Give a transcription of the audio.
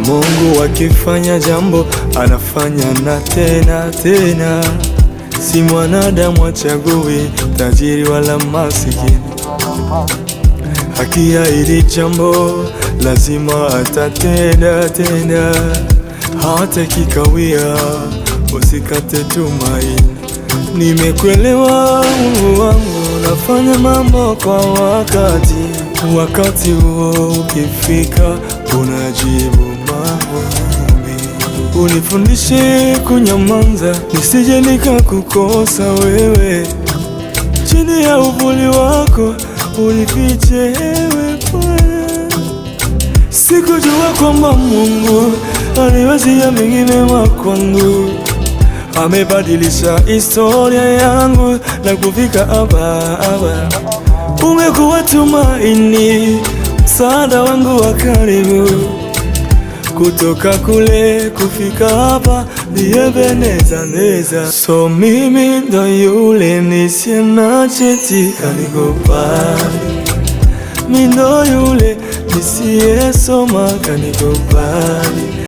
Mungu akifanya jambo anafanya na tena tena, si mwanadamu achagui tajiri wala masikini. Akiahidi jambo lazima atatenda tena, hata kikawia usikate tumaini. Nimekuelewa Mungu wangu, nafanya mambo kwa wakati huo ukifika unajibu maombi. Unifundishe kunyamaza nisije nikakukosa wewe, chini ya uvuli wako unifiche ewe Bwana. Sikujua kwamba Mungu aliwazia mengi mema kwangu, amebadilisha historia yangu na kufika hapa. Umekuwa tumaini, msaada wangu wa karibu, kutoka kule kufika hapa ni Ebeneza. So mimi ndo yule nisiye na cheti kanikubali, mimi ndo yule nisiyesoma kanikubali.